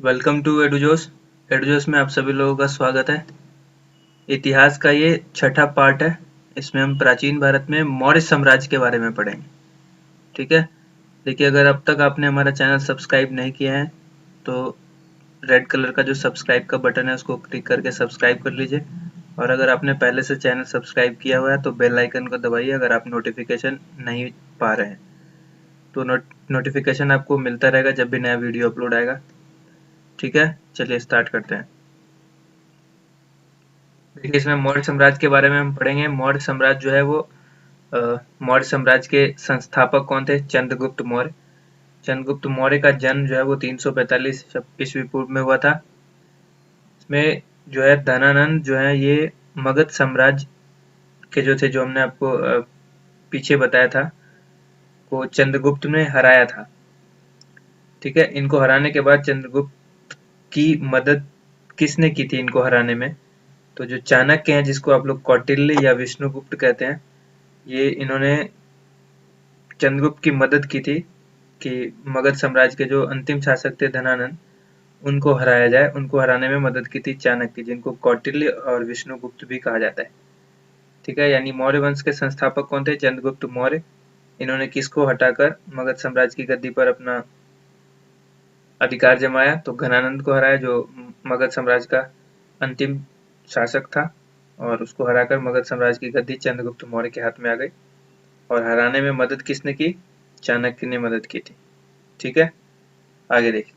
Welcome to एडुजोस। एडुजोस में आप सभी लोगों का स्वागत है। इतिहास का ये छठा पार्ट है। इसमें हम प्राचीन भारत में मौर्य साम्राज्य के बारे में पढ़ेंगे। ठीक है। देखिए, अगर अब तक आपने हमारा चैनल सब्सक्राइब नहीं किया है तो रेड कलर का जो सब्सक्राइब का बटन है उसको क्लिक करके सब्सक्राइब कर लीजिए। और अगर आपने पहले से चैनल सब्सक्राइब किया हुआ है तो बेल आइकन को दबाइए अगर आप नोटिफिकेशन नहीं पा रहे हैं तो नोटिफिकेशन आपको मिलता रहेगा जब भी नया वीडियो अपलोड आएगा। ठीक है, चलिए स्टार्ट करते हैं। देखिए, इसमें मौर्य साम्राज्य के बारे में हम पढ़ेंगे। मौर्य साम्राज्य जो है वो मौर्य साम्राज्य के संस्थापक कौन थे? चंद्रगुप्त मौर्य। चंद्रगुप्त मौर्य का जन्म जो है वो 345 ईस्वी पूर्व में हुआ था। इसमें जो है धनानंद जो है ये मगध साम्राज्य के जो थे, जो हमने आपको पीछे बताया था, को चंद्रगुप्त ने हराया था। ठीक है, इनको हराने के बाद चंद्रगुप्त की मदद किसने की थी इनको हराने में? तो जो चाणक्य हैं, जिसको आप लोग कौटिल्य या विष्णुगुप्त कहते हैं, ये इन्होंने चंद्रगुप्त की मदद की थी कि मगध साम्राज्य के जो अंतिम शासक थे धनानंद, उनको हराया जाए। उनको हराने में मदद की थी चाणक्य, जिनको कौटिल्य और विष्णुगुप्त भी कहा जाता है। ठीक है, यानी मौर्य वंश के संस्थापक कौन थे? चंद्रगुप्त मौर्य। इन्होंने किसको हटाकर मगध साम्राज्य की गद्दी पर अपना अधिकार जमाया? तो घनानंद को हराया, जो मगध साम्राज्य का अंतिम शासक था, और उसको हराकर मगध साम्राज्य की गद्दी चंद्रगुप्त मौर्य के हाथ में आ गई। और हराने में मदद किसने की? चाणक्य ने मदद की थी। ठीक है, आगे देखिए।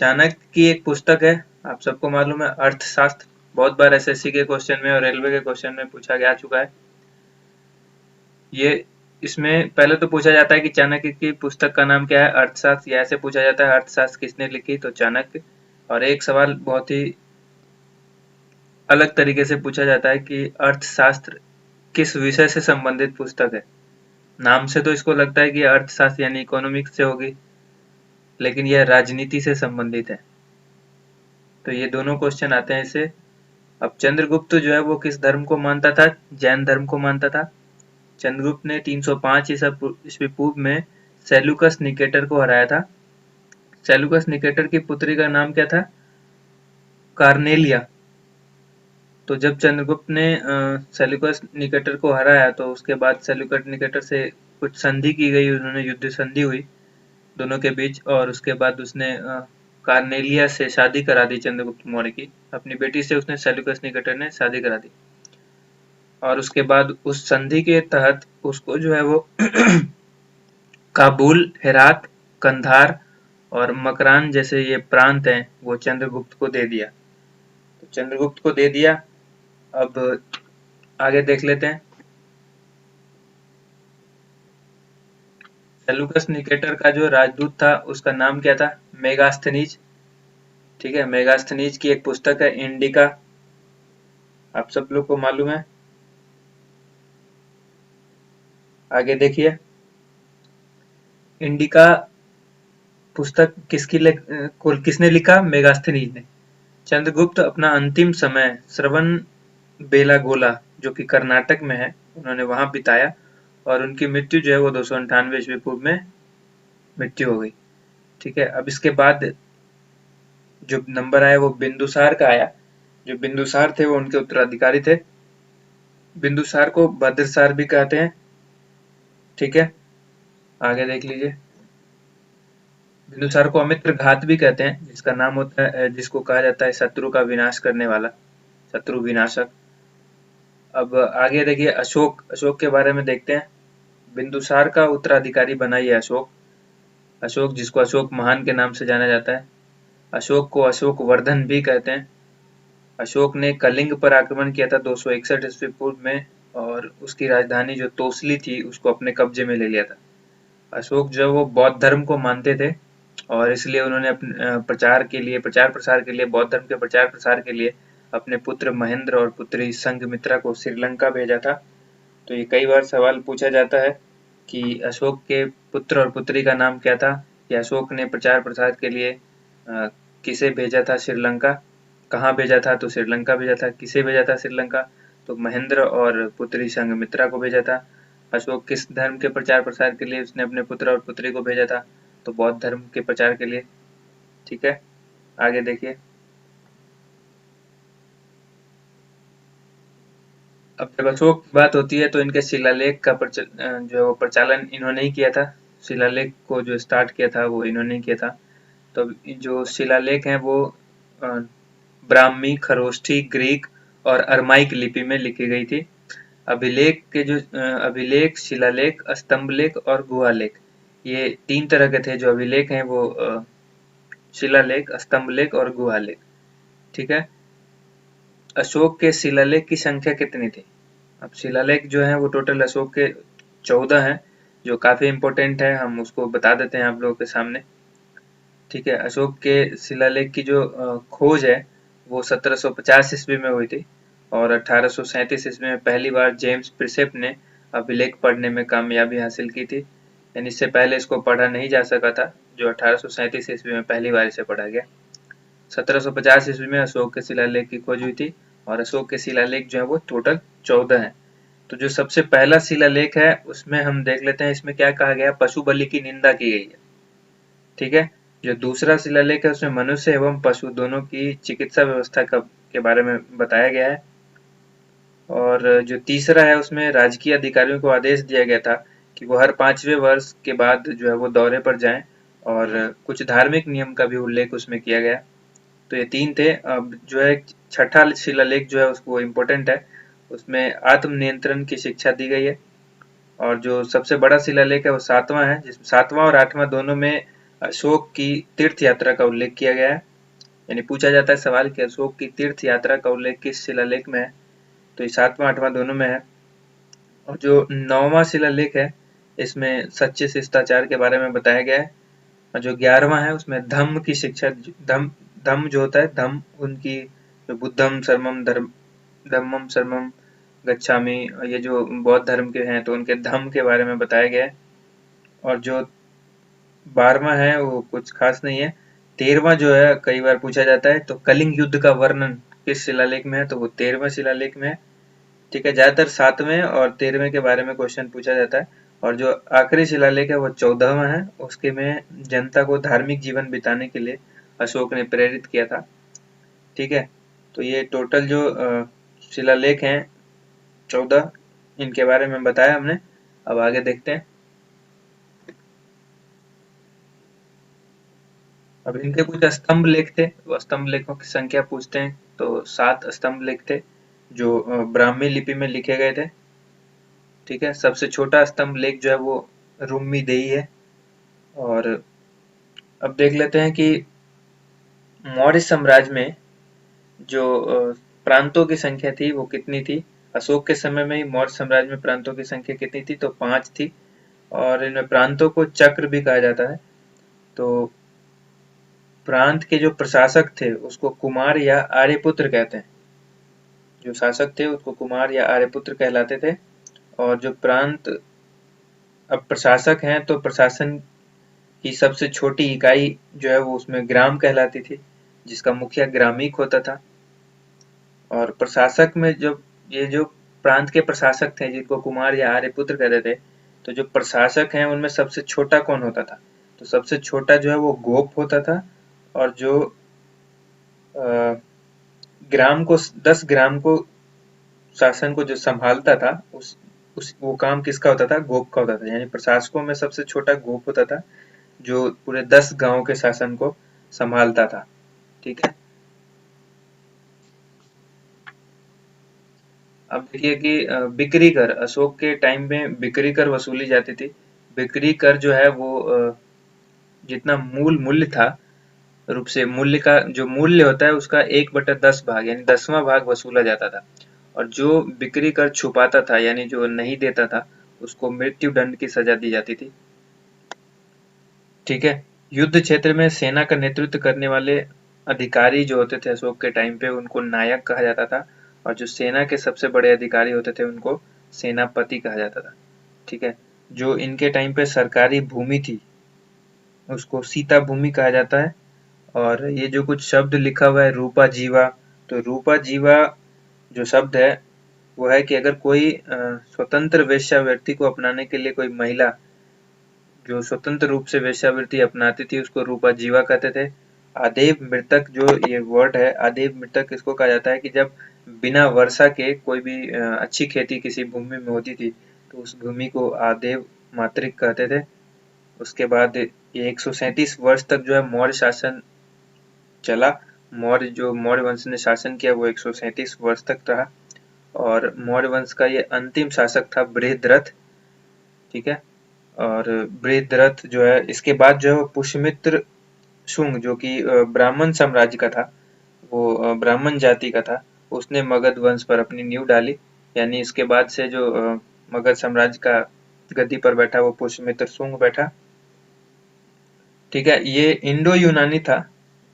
चाणक्य की एक पुस्तक है, आप सबको मालूम है, अर्थशास्त्र। बहुत बार एसएससी के क्वेश्चन में और रेलवे के क्वेश्चन में पूछा जा चुका है ये। इसमें पहले तो पूछा जाता है कि चाणक्य की पुस्तक का नाम क्या है? अर्थशास्त्र। या ऐसे पूछा जाता है अर्थशास्त्र किसने लिखी? तो चाणक्य। और एक सवाल बहुत ही अलग तरीके से पूछा जाता है कि अर्थशास्त्र किस विषय से संबंधित पुस्तक है? नाम से तो इसको लगता है कि अर्थशास्त्र यानी इकोनॉमिक्स से होगी, लेकिन यह राजनीति से संबंधित है। तो ये दोनों क्वेश्चन आते हैं इससे। अब चंद्रगुप्त जो है वो किस धर्म को मानता था? जैन धर्म को मानता था। चंद्रगुप्त ने 305 ईस्वी पूर्व में सेल्यूकस निकेटर को हराया था। सेल्यूकस निकेटर की पुत्री का नाम क्या था? कार्नेलिया। तो जब चंद्रगुप्त ने सेल्यूकस निकेटर को हराया तो उसके बाद सेल्यूकस निकेटर से कुछ संधि की गई, उन्होंने युद्ध संधि हुई दोनों के बीच, और उसके बाद उसने कार्नेलिया से शादी करा दी चंद्रगुप्त मौर्य की। अपनी बेटी से उसने सेल्यूकस निकेटर ने शादी करा दी, और उसके बाद उस संधि के तहत उसको जो है वो काबुल, हेरात, कंधार और मकरान जैसे ये प्रांत हैं वो चंद्रगुप्त को दे दिया। तो चंद्रगुप्त को दे दिया। अब आगे देख लेते हैं। सेल्यूकस निकेटर का जो राजदूत था उसका नाम क्या था? मेगास्थनीज। ठीक है, मेगास्थनीज की एक पुस्तक है इंडिका, आप सब लोग को मालूम है। आगे देखिए। इंडिका पुस्तक किसने लिखा? मेगास्थनीज ने। चंद्रगुप्त अपना अंतिम समय श्रवण बेलागोला, जो कि कर्नाटक में है, उन्होंने वहां बिताया, और उनकी मृत्यु जो है वो 298 ईस्वी पूर्व में मृत्यु हो गई। ठीक है, अब इसके बाद जो नंबर आया वो बिंदुसार का आया। जो बिंदुसार थे वो उनके उत्तराधिकारी थे। बिंदुसार को भद्रसार भी कहते हैं। ठीक है, आगे देख लीजिए। बिंदुसार को अमित्र घात भी कहते हैं, जिसका नाम होता है, जिसको कहा जाता है शत्रु का विनाश करने वाला, शत्रु विनाशक। अब आगे देखिए, अशोक। अशोक के बारे में देखते हैं। बिंदुसार का उत्तराधिकारी बना ये अशोक। अशोक, जिसको अशोक महान के नाम से जाना जाता है। अशोक को अशोक वर्धन भी कहते हैं। अशोक ने कलिंग पर आक्रमण किया था 261 ईस्वी पूर्व में, और उसकी राजधानी जो तोसली थी उसको अपने कब्जे में ले लिया था। अशोक जो वो बौद्ध धर्म को मानते थे, और इसलिए उन्होंने अपने प्रचार प्रसार के लिए, बौद्ध धर्म के प्रचार प्रसार के लिए अपने पुत्र महेंद्र और पुत्री संघमित्रा को श्रीलंका भेजा था। तो ये कई बार सवाल पूछा जाता है कि अशोक के पुत्र और पुत्री का नाम क्या था, या अशोक ने प्रचार प्रसार के लिए किसे भेजा था श्रीलंका? कहाँ भेजा था? तो श्रीलंका भेजा था। किसे भेजा था श्रीलंका? तो महेंद्र और पुत्री संघमित्रा को भेजा था। अशोक किस धर्म के प्रचार प्रसार के लिए उसने अपने पुत्र और पुत्री को भेजा था? तो बौद्ध धर्म के प्रचार के लिए। ठीक है, आगे देखिए। अब जब अशोक की बात होती है तो इनके शिलालेख का जो प्रचालन इन्होंने ही किया था। शिलालेख को जो स्टार्ट किया था वो इन्होंने ही किया था। तो जो शिलालेख हैं वो अ, ब्राह्मी, खरोष्ठी, ग्रीक और अरमाइक लिपि में लिखी गई थी। अभिलेख के जो अभिलेख, शिलालेख, स्तंभलेख और गुहालेख, ये 3 तरह के थे। जो अभिलेख हैं वो शिलालेख, स्तंभलेख और गुहालेख। ठीक है। अशोक के शिलालेख की संख्या कितनी थी? अब शिलालेख जो है वो टोटल अशोक के 14 हैं, जो काफी इम्पोर्टेंट है, हम उसको बता देते हैं आप लोगों के सामने। ठीक है, अशोक के शिलालेख की जो खोज है वो 1750 ईस्वी में हुई थी और 1837 ईस्वी में पहली बार जेम्स प्रिसेप ने अभिलेख पढ़ने में कामयाबी हासिल की थी। यानी इससे पहले इसको पढ़ा नहीं जा सका था, जो 1837 ईस्वी में पहली बार इसे पढ़ा गया। 1750 ईस्वी में अशोक के शिलालेख की खोज हुई थी और अशोक के शिलालेख जो है वो टोटल 14 हैं। तो जो सबसे पहला शिलालेख है उसमें हम देख लेते हैं इसमें क्या कहा गया। पशु बलि की निंदा की गई है। ठीक है। जो दूसरा शिलालेख है उसमें मनुष्य एवं पशु दोनों की चिकित्सा व्यवस्था के बारे में बताया गया है। और जो तीसरा है उसमें राजकीय अधिकारियों को आदेश दिया गया था कि वो हर 5वें वर्ष के बाद जो है वो दौरे पर जाएं और कुछ धार्मिक नियम का भी उल्लेख उसमें किया गया। तो ये 3 थे। अब जो है छठा शिलालेख जो है उसको इम्पोर्टेंट है, उसमें आत्म नियंत्रण की शिक्षा दी गई है। और जो सबसे बड़ा शिलालेख है वो 7वां है, जिसमें 7वां और 8वां दोनों में अशोक की तीर्थ यात्रा का उल्लेख किया गया है। यानी पूछा जाता है सवाल कि अशोक की तीर्थ यात्रा का उल्लेख किस शिलालेख में है? तो ये 7वां 8वां दोनों में है। और जो 9वां शिलालेख है इसमें सच्चे शिष्टाचार के बारे में बताया गया है। और जो 11वां है उसमें धम्म की शिक्षा, धम्म धम्म जो होता है, धम्म उनकी जो बुद्धम शर्मम धर्म, धम्मम शर्मम गच्छामि, ये जो बौद्ध धर्म के हैं तो उनके धम्म के बारे में बताया गया है। और जो 12वां है वो कुछ खास नहीं है। 13वां जो है कई बार पूछा जाता है, तो कलिंग युद्ध का वर्णन किस शिलालेख में है? तो वो 13वें शिलालेख में है। ठीक है, ज्यादातर 7वें और 13वें के बारे में क्वेश्चन पूछा जाता है। और जो आखिरी शिलालेख है वो 14वां है, उसके में जनता को धार्मिक जीवन बिताने के लिए अशोक ने प्रेरित किया था। ठीक है, तो ये टोटल जो शिलालेख हैं 14, इनके बारे में बताया हमने। अब आगे देखते हैं। अब इनके कुछ स्तंभ लेख थे, वो स्तंभ लेखों की संख्या पूछते हैं तो 7 स्तंभ लेख थे जो ब्राह्मी लिपि में लिखे गए थे। ठीक है, सबसे छोटा स्तंभ लेख जो है वो रुम्मी देई है। और अब देख लेते हैं कि मौर्य साम्राज्य में जो प्रांतों की संख्या थी वो कितनी थी। अशोक के समय में ही मौर्य साम्राज्य में प्रांतों की संख्या कितनी थी? तो 5 थी। और इन प्रांतों को चक्र भी कहा जाता है। तो प्रांत के जो प्रशासक थे उसको कुमार या आर्यपुत्र कहते हैं। जो शासक थे उसको कुमार या आर्यपुत्र कहलाते थे। और जो प्रांत अब प्रशासक हैं तो प्रशासन की सबसे छोटी इकाई जो है वो उसमें ग्राम कहलाती थी, जिसका मुखिया ग्रामीक होता था। और प्रशासक में जब ये जो प्रांत के प्रशासक थे जिनको कुमार या आर्यपुत्र कहते थे, तो जो प्रशासक हैं उनमें सबसे छोटा कौन होता था? तो सबसे छोटा जो है वो गोप होता था। और जो ग्राम को 10 ग्राम को शासन को जो संभालता था उस वो काम किसका होता था? गोप का होता था। यानी प्रशासकों में सबसे छोटा गोप होता था जो पूरे 10 गांव के शासन को संभालता था। ठीक है। अब देखिए कि बिक्री कर, अशोक के टाइम में बिक्री कर वसूली जाती थी। बिक्री कर जो है वो जितना मूल्य था, रूप से मूल्य का जो मूल्य होता है उसका 1/10 भाग यानी 10वां भाग वसूला जाता था। और जो बिक्री कर छुपाता था यानी जो नहीं देता था उसको मृत्यु दंड की सजा दी जाती थी। ठीक है। युद्ध क्षेत्र में सेना का नेतृत्व करने वाले अधिकारी जो होते थे अशोक के टाइम पे उनको नायक कहा जाता था। और जो सेना के सबसे बड़े अधिकारी होते थे उनको सेनापति कहा जाता था। ठीक है। जो इनके टाइम पे सरकारी भूमि थी उसको सीता भूमि कहा जाता है। और ये जो कुछ शब्द लिखा हुआ है रूपा जीवा, तो रूपा जीवा जो शब्द है वो है कि अगर कोई स्वतंत्र वेश्यावृत्ति को अपनाने के लिए कोई महिला जो स्वतंत्र रूप से वेश्यावृत्ति अपनाती थी उसको रूपा जीवा कहते थे। आदेव मृतक जो ये वर्ड है, आदेव मृतक इसको कहा जाता है कि जब बिना वर्षा के कोई भी अच्छी खेती किसी भूमि में होती थी तो उस भूमि को आदेव मातृक कहते थे। उसके बाद ये 137 वर्ष तक जो है मौर्य शासन चला। मौर्य वंश ने शासन किया वो 137 वर्ष तक रहा और मौर्य वंश का ये अंतिम शासक था बृहद्रथ। ठीक है, और बृहद्रथ जो है इसके बाद जो है वो पुष्यमित्र शुंग जो कि ब्राह्मण साम्राज्य का था, वो ब्राह्मण जाति का था, उसने मगध वंश पर अपनी नींव डाली। यानी इसके बाद से जो मगध साम्राज्य का गद्दी पर बैठा वो पुष्यमित्र शुंग बैठा। ठीक है, ये इंडो यूनानी था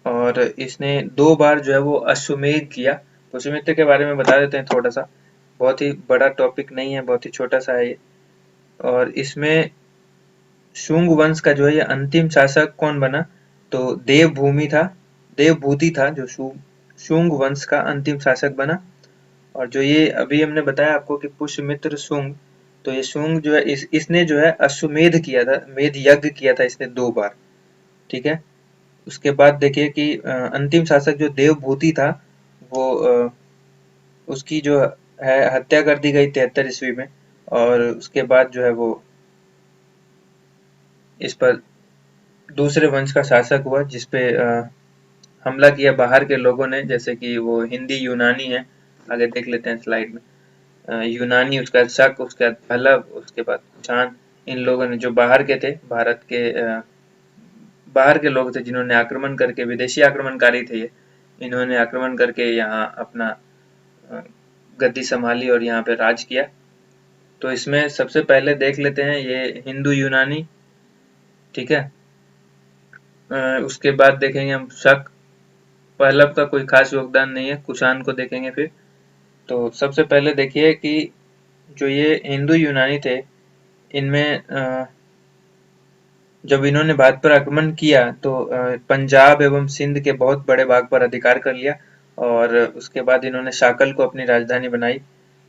और इसने 2 बार जो है वो अश्वमेध किया। पुष्यमित्र के बारे में बता देते हैं थोड़ा सा, बहुत ही बड़ा टॉपिक नहीं है, बहुत ही छोटा सा है ये। और इसमें शुंग वंश का जो है ये अंतिम शासक कौन बना, तो देवभूमि था, देवभूति था जो शुंग वंश का अंतिम शासक बना। और जो ये अभी हमने बताया आपको कि पुष्यमित्र शुंग, तो ये शुंग जो है इसने जो है अश्वमेध किया था, मेध यज्ञ किया था इसने 2 बार। ठीक है, उसके बाद देखिए कि अंतिम शासक जो देवभूति था वो उसकी जो है हत्या कर दी गई 73 ईस्वी में। और उसके बाद जो है वो इस पर दूसरे वंश का शासक हुआ जिसपे हमला किया बाहर के लोगों ने, जैसे कि वो हिंदी यूनानी है, आगे देख लेते हैं स्लाइड में। यूनानी, उसके बाद शक, उसके बाद पहलव, उसके बाद कुषाण। इन लोगों ने जो बाहर के थे, भारत के बाहर के लोग थे जिन्होंने आक्रमण करके, विदेशी आक्रमणकारी थे ये, इन्होंने आक्रमण करके यहाँ अपना गद्दी संभाली और यहाँ पे राज किया। तो इसमें सबसे पहले देख लेते हैं ये हिंदू यूनानी। ठीक है, उसके बाद देखेंगे हम शक, पहलव का कोई खास योगदान नहीं है, कुषाण को देखेंगे फिर। तो सबसे पहले देखिए कि जो ये हिंदू यूनानी थे, इनमें जब इन्होंने भारत पर आक्रमण किया तो पंजाब एवं सिंध के बहुत बड़े भाग पर अधिकार कर लिया और उसके बाद इन्होंने शाकल को अपनी राजधानी बनाई।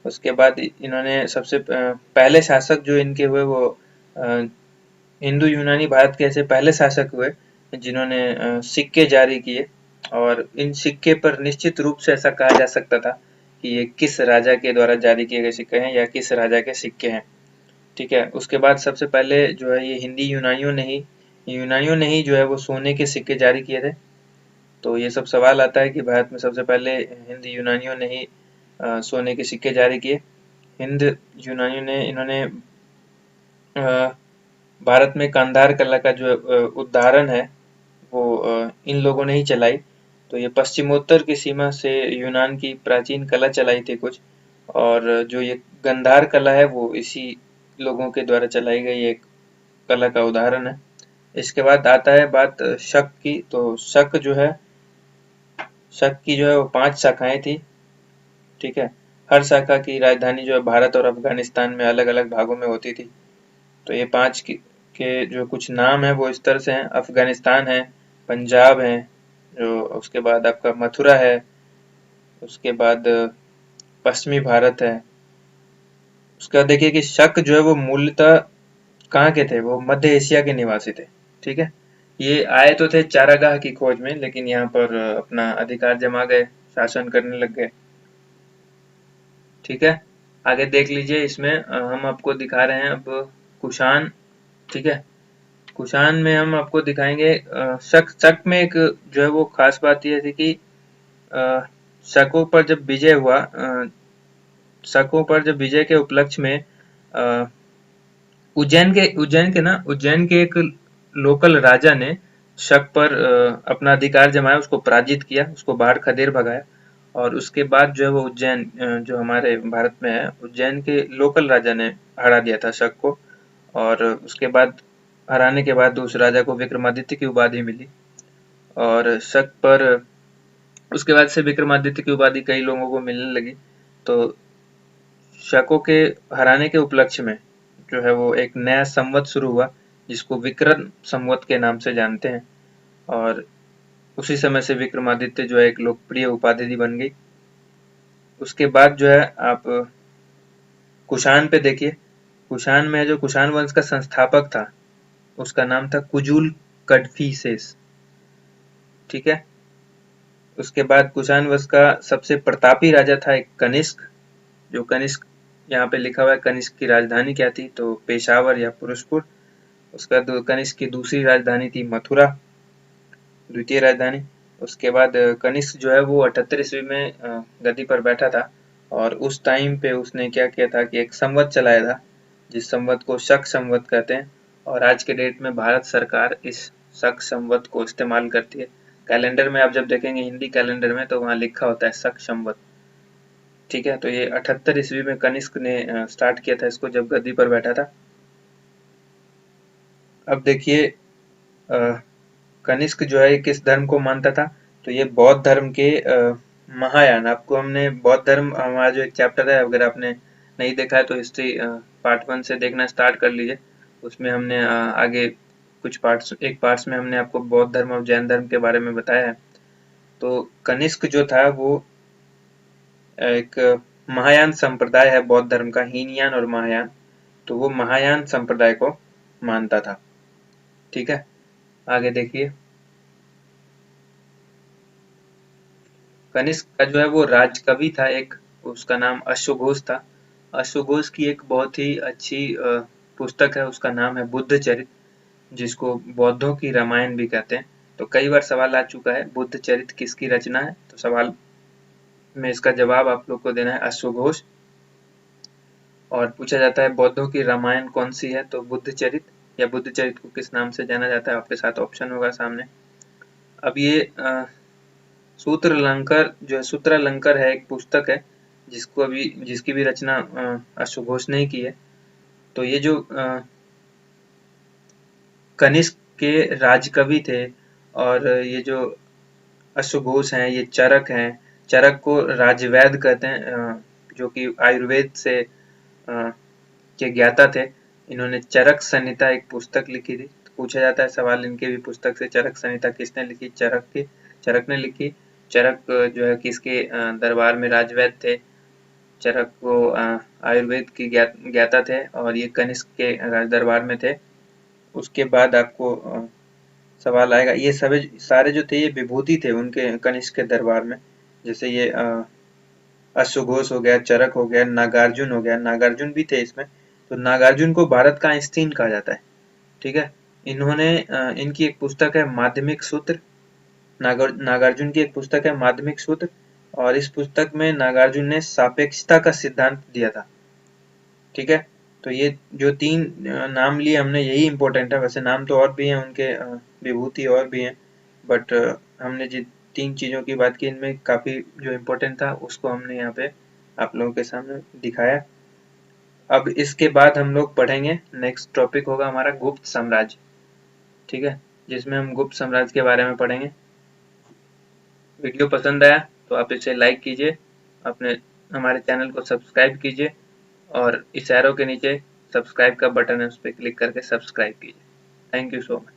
उसके बाद इन्होंने सबसे पहले शासक जो इनके हुए वो हिंदू यूनानी भारत के ऐसे पहले शासक हुए जिन्होंने सिक्के जारी किए और इन सिक्के पर निश्चित रूप से ऐसा कहा जा सकता था कि ये किस राजा के द्वारा जारी किए गए सिक्के हैं या किस राजा के सिक्के हैं। ठीक है, उसके बाद सबसे पहले जो है ये हिंदी यूनानियों ने ही जो है वो सोने के सिक्के जारी किए थे। तो ये सब सवाल आता है कि भारत में सबसे पहले हिंदी यूनानियों ने ही सोने के सिक्के जारी किए। हिंद यूनानियों ने इन्होंने भारत में कांधार कला का जो उदाहरण है वो इन लोगों ने ही चलाई। तो ये पश्चिमोत्तर की सीमा से यूनान की प्राचीन कला चलाई थी कुछ, और जो ये गंधार कला है वो इसी लोगों के द्वारा चलाई गई एक कला का उदाहरण है। इसके बाद आता है बात शक की। तो शक की जो है वो 5 शाखाएं थी। ठीक है, हर शाखा की राजधानी जो है भारत और अफगानिस्तान में अलग अलग भागों में होती थी। तो ये 5 के जो कुछ नाम है वो इस तरह से हैं, अफगानिस्तान है, पंजाब है, जो उसके बाद आपका मथुरा है, उसके बाद पश्चिमी भारत है। उसका देखिए कि शक जो है वो मूलतः कहाँ के थे, वो मध्य एशिया के निवासी थे। ठीक है, ये आए तो थे चारागाह की खोज में, लेकिन यहाँ पर अपना अधिकार जमा गए, शासन करने लग गए। ठीक है, आगे देख लीजिए, इसमें हम आपको दिखा रहे हैं अब कुषाण। ठीक है, कुषाण में हम आपको दिखाएंगे शक में एक जो है वो खास बात यह थी कि शकों पर जब विजय हुआ, शकों पर जब विजय के उपलक्ष्य में उज्जैन के एक लोकल राजा ने शक पर अपना अधिकार जमाया, उसको पराजित किया, उसको बाहर खदेड़ भगाया। और उसके बाद जो है वो उज्जैन जो हमारे भारत में है, उज्जैन के लोकल राजा ने हरा दिया था शक को। और उसके बाद हराने के बाद उस राजा को विक्रमादित्य की उपाधि मिली। और शक पर उसके बाद से विक्रमादित्य की उपाधि कई लोगों को मिलने लगी। तो शकों के हराने के उपलक्ष्य में जो है वो एक नया संवत शुरू हुआ जिसको विक्रम संवत के नाम से जानते हैं। और उसी समय से विक्रमादित्य जो है एक लोकप्रिय उपाधि बन गई। उसके बाद जो है आप कुषाण पे देखिए, कुषाण में जो कुषाण वंश का संस्थापक था उसका नाम था कुजुल कडफिसेस, ठीक है। उसके बाद कुषाण वंश का सबसे प्रतापी राजा था एक कनिष्क, जो कनिष्क यहाँ पे लिखा हुआ है। कनिष्क की राजधानी क्या थी, तो पेशावर या पुरुषपुर। उसका कनिष्क की दूसरी राजधानी थी मथुरा, द्वितीय राजधानी। उसके बाद कनिष्क जो है वो 78 ईस्वी में गद्दी पर बैठा था, और उस टाइम पे उसने क्या किया था कि एक संवत चलाया था, जिस संवत को शक संवत कहते हैं, और आज के डेट में भारत सरकार इस शक संवत को इस्तेमाल करती है। कैलेंडर में आप जब देखेंगे हिंदी कैलेंडर में, तो वहाँ लिखा होता है शक संवत, ठीक है। तो ये 78 ईस्वी में कनिष्क ने स्टार्ट किया था इसको, जब गद्दी पर बैठा था। अब देखिए कनिष्क जो है किस धर्म को मानता था, तो ये बौद्ध धर्म के महायान। आपको हमने बौद्ध धर्म, हमारा जो एक चैप्टर है, अगर आपने नहीं देखा है तो हिस्ट्री पार्ट 1 से देखना स्टार्ट कर लीजिए। उसमें हमने आगे कुछ पार्ट्स, एक पार्ट्स में हमने आपको बौद्ध धर्म और जैन धर्म के बारे में बताया है। तो कनिष्क जो था वो एक महायान संप्रदाय है बौद्ध धर्म का, हीनयान और महायान। तो वो महायान संप्रदाय को मानता था, ठीक है। आगे देखिए, कनिष्क का जो है वो राजकवि था एक, उसका नाम अश्वघोष था। अश्वघोष की एक बहुत ही अच्छी पुस्तक है, उसका नाम है बुद्ध चरित, जिसको बौद्धों की रामायण भी कहते हैं। तो कई बार सवाल आ चुका है बुद्ध चरित किसकी रचना है, तो सवाल में इसका जवाब आप लोग को देना है अश्वघोष। और पूछा जाता है बौद्धों की रामायण कौन सी है, तो बुद्ध चरित, या बुद्ध चरित को किस नाम से जाना जाता है, आपके साथ ऑप्शन होगा सामने। अब ये सूत्रालंकार जो है, सूत्रालंकार है एक पुस्तक है, जिसकी भी रचना अश्वघोष ने की है। तो ये जो कनिष्क के राजकवि थे, और ये जो अश्वघोष हैं ये चरक हैं। चरक को राजवैद्य कहते हैं, जो कि आयुर्वेद से के ज्ञाता थे। इन्होंने चरक संहिता एक पुस्तक लिखी थी। तो पूछा जाता है सवाल इनके भी पुस्तक से, चरक संहिता किसने लिखी, चरक ने लिखी। चरक जो है किसके दरबार में राजवैद्य थे। चरक को आयुर्वेद के ज्ञाता थे, और ये कनिष्क के राज दरबार में थे। उसके बाद आपको सवाल आएगा, ये सभी सारे जो थे ये विभूति थे उनके कनिष्क के दरबार में। जैसे ये अश्वघोष हो गया, चरक हो गया, नागार्जुन हो गया, नागार्जुन भी थे इसमें। तो नागार्जुन को भारत का आइंस्टीन कहा जाता है, ठीक है। इन्होंने इनकी एक पुस्तक है माध्यमिक सूत्र, नागार्जुन की एक पुस्तक है माध्यमिक सूत्र, और इस पुस्तक में नागार्जुन ने सापेक्षता का सिद्धांत दिया था, ठीक है। तो ये जो तीन नाम लिए हमने यही इम्पोर्टेंट है, वैसे नाम तो और भी हैं उनके, विभूति और भी हैं, बट हमने जिन तीन चीज़ों की बात की इनमें काफ़ी जो इम्पोर्टेंट था उसको हमने यहाँ पे आप लोगों के सामने दिखाया। अब इसके बाद हम लोग पढ़ेंगे, नेक्स्ट टॉपिक होगा हमारा गुप्त साम्राज्य, ठीक है, जिसमें हम गुप्त साम्राज्य के बारे में पढ़ेंगे। वीडियो पसंद आया तो आप इसे लाइक कीजिए, अपने हमारे चैनल को सब्सक्राइब कीजिए, और इस एरो के नीचे सब्सक्राइब का बटन है उस पर क्लिक करके सब्सक्राइब कीजिए। Thank you so much.